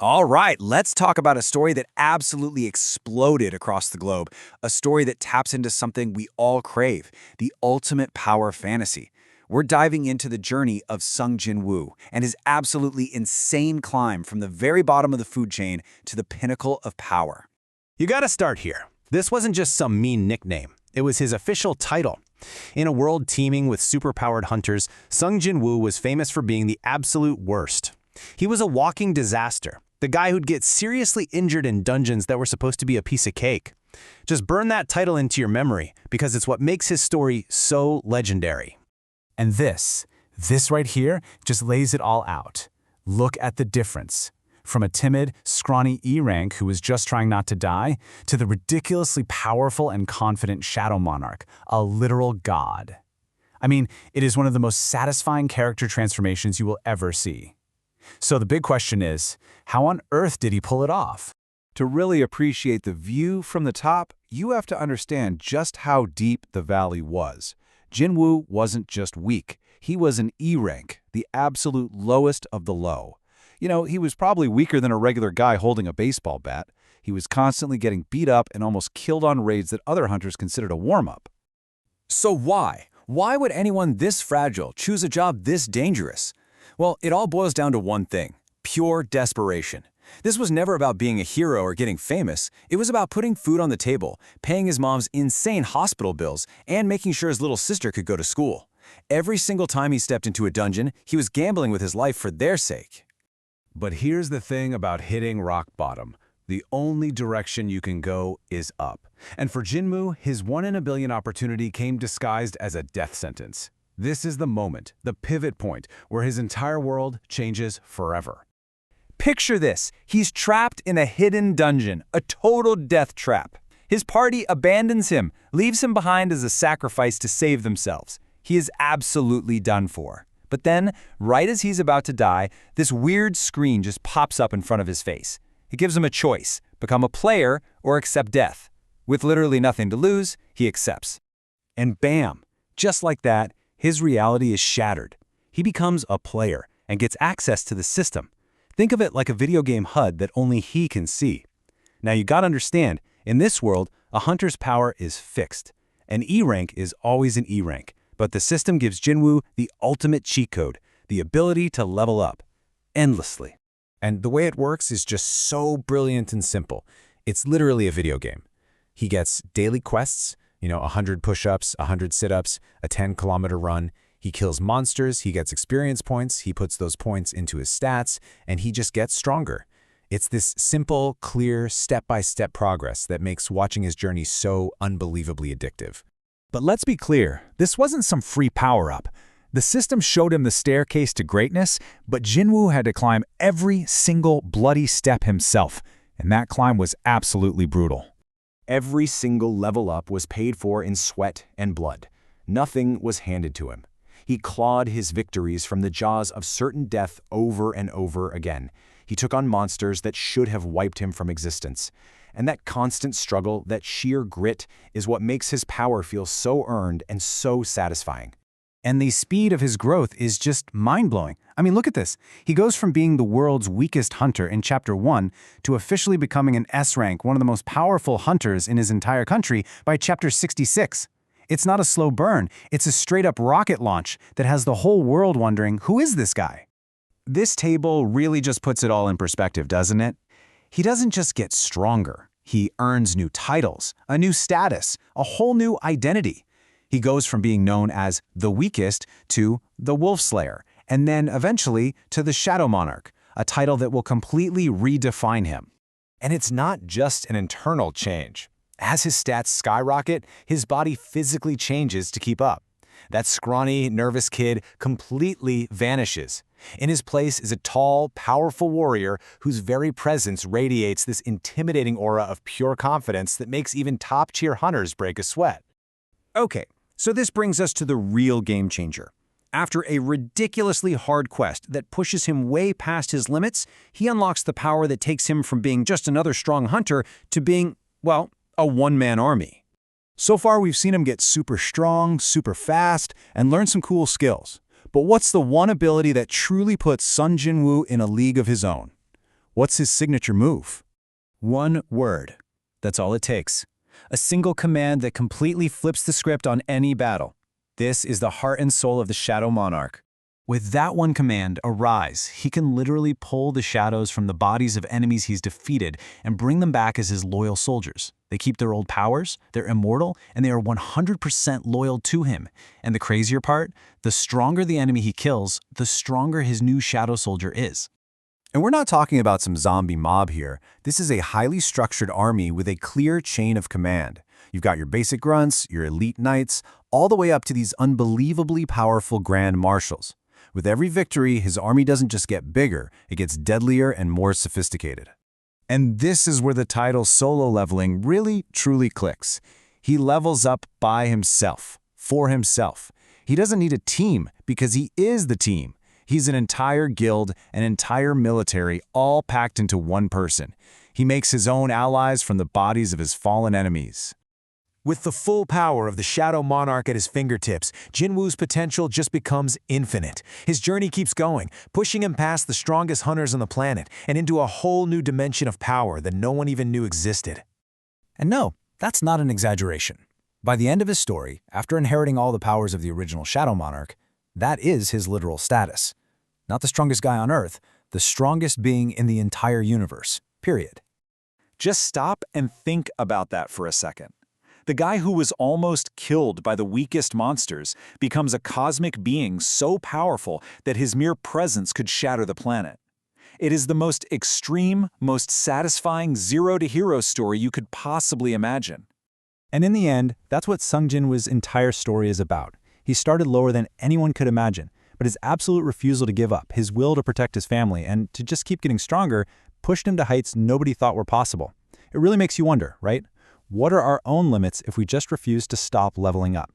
All right, let's talk about a story that absolutely exploded across the globe. A story that taps into something we all crave, the ultimate power fantasy. We're diving into the journey of Sung Jin-Woo and his absolutely insane climb from the very bottom of the food chain to the pinnacle of power. You gotta start here. This wasn't just some mean nickname. It was his official title. In a world teeming with superpowered hunters, Sung Jin-Woo was famous for being the absolute worst. He was a walking disaster. The guy who'd get seriously injured in dungeons that were supposed to be a piece of cake. Just burn that title into your memory, because it's what makes his story so legendary. And this right here just lays it all out. Look at the difference. From a timid, scrawny E-rank who was just trying not to die, to the ridiculously powerful and confident Shadow Monarch, a literal god. I mean, it is one of the most satisfying character transformations you will ever see. So the big question is, how on earth did he pull it off? To really appreciate the view from the top, you have to understand just how deep the valley was. Jin-Woo wasn't just weak, he was an E-rank, the absolute lowest of the low. You know, he was probably weaker than a regular guy holding a baseball bat. He was constantly getting beat up and almost killed on raids that other hunters considered a warm-up. So why? Why would anyone this fragile choose a job this dangerous? Well, it all boils down to one thing: pure desperation. This was never about being a hero or getting famous. It was about putting food on the table, paying his mom's insane hospital bills, and making sure his little sister could go to school. Every single time he stepped into a dungeon, he was gambling with his life for their sake. But here's the thing about hitting rock bottom. The only direction you can go is up. And for Jin-Woo, his 1 in a billion opportunity came disguised as a death sentence. This is the moment, the pivot point, where his entire world changes forever. Picture this. He's trapped in a hidden dungeon, a total death trap. His party abandons him, leaves him behind as a sacrifice to save themselves. He is absolutely done for. But then, right as he's about to die, this weird screen just pops up in front of his face. It gives him a choice: become a player or accept death. With literally nothing to lose, he accepts. And bam! Just like that, his reality is shattered. He becomes a player and gets access to the system. Think of it like a video game HUD that only he can see. Now you gotta understand, in this world, a hunter's power is fixed. An E-rank is always an E-rank, but the system gives Jin-Woo the ultimate cheat code, the ability to level up endlessly. And the way it works is just so brilliant and simple. It's literally a video game. He gets daily quests, 100 push-ups, 100 sit-ups, a 10-kilometer run. He kills monsters, he gets experience points, he puts those points into his stats, and he just gets stronger. It's this simple, clear, step-by-step progress that makes watching his journey so unbelievably addictive. But let's be clear, this wasn't some free power-up. The system showed him the staircase to greatness, but Jin-Woo had to climb every single bloody step himself, and that climb was absolutely brutal. Every single level up was paid for in sweat and blood. Nothing was handed to him. He clawed his victories from the jaws of certain death over and over again. He took on monsters that should have wiped him from existence. And that constant struggle, that sheer grit, is what makes his power feel so earned and so satisfying. And the speed of his growth is just mind-blowing. I mean, look at this. He goes from being the world's weakest hunter in Chapter 1 to officially becoming an S-rank, one of the most powerful hunters in his entire country, by Chapter 66. It's not a slow burn. It's a straight-up rocket launch that has the whole world wondering, who is this guy? This table really just puts it all in perspective, doesn't it? He doesn't just get stronger. He earns new titles, a new status, a whole new identity. He goes from being known as the weakest to the Wolf Slayer, and then eventually to the Shadow Monarch, a title that will completely redefine him. And it's not just an internal change. As his stats skyrocket, his body physically changes to keep up. That scrawny, nervous kid completely vanishes. In his place is a tall, powerful warrior whose very presence radiates this intimidating aura of pure confidence that makes even top-tier hunters break a sweat. Okay, so this brings us to the real game changer. After a ridiculously hard quest that pushes him way past his limits, he unlocks the power that takes him from being just another strong hunter to being, well, a one-man army. So far, we've seen him get super strong, super fast, and learn some cool skills. But what's the one ability that truly puts Sung Jin-Woo in a league of his own? What's his signature move? One word. That's all it takes. A single command that completely flips the script on any battle. This is the heart and soul of the Shadow Monarch. With that one command, Arise, he can literally pull the shadows from the bodies of enemies he's defeated and bring them back as his loyal soldiers. They keep their old powers, they're immortal, and they are 100% loyal to him. And the crazier part, the stronger the enemy he kills, the stronger his new shadow soldier is. And we're not talking about some zombie mob here. This is a highly structured army with a clear chain of command. You've got your basic grunts, your elite knights, all the way up to these unbelievably powerful grand marshals. With every victory, his army doesn't just get bigger, it gets deadlier and more sophisticated. And this is where the title solo leveling really, truly clicks. He levels up by himself, for himself. He doesn't need a team because he is the team. He's an entire guild, an entire military, all packed into one person. He makes his own allies from the bodies of his fallen enemies. With the full power of the Shadow Monarch at his fingertips, Jin-Woo's potential just becomes infinite. His journey keeps going, pushing him past the strongest hunters on the planet and into a whole new dimension of power that no one even knew existed. And no, that's not an exaggeration. By the end of his story, after inheriting all the powers of the original Shadow Monarch, that is his literal status. Not the strongest guy on Earth, the strongest being in the entire universe, period. Just stop and think about that for a second. The guy who was almost killed by the weakest monsters becomes a cosmic being so powerful that his mere presence could shatter the planet. It is the most extreme, most satisfying zero-to-hero story you could possibly imagine. And in the end, that's what Sung Jin-Woo's entire story is about. He started lower than anyone could imagine, but his absolute refusal to give up, his will to protect his family, and to just keep getting stronger, pushed him to heights nobody thought were possible. It really makes you wonder, right? What are our own limits if we just refuse to stop leveling up?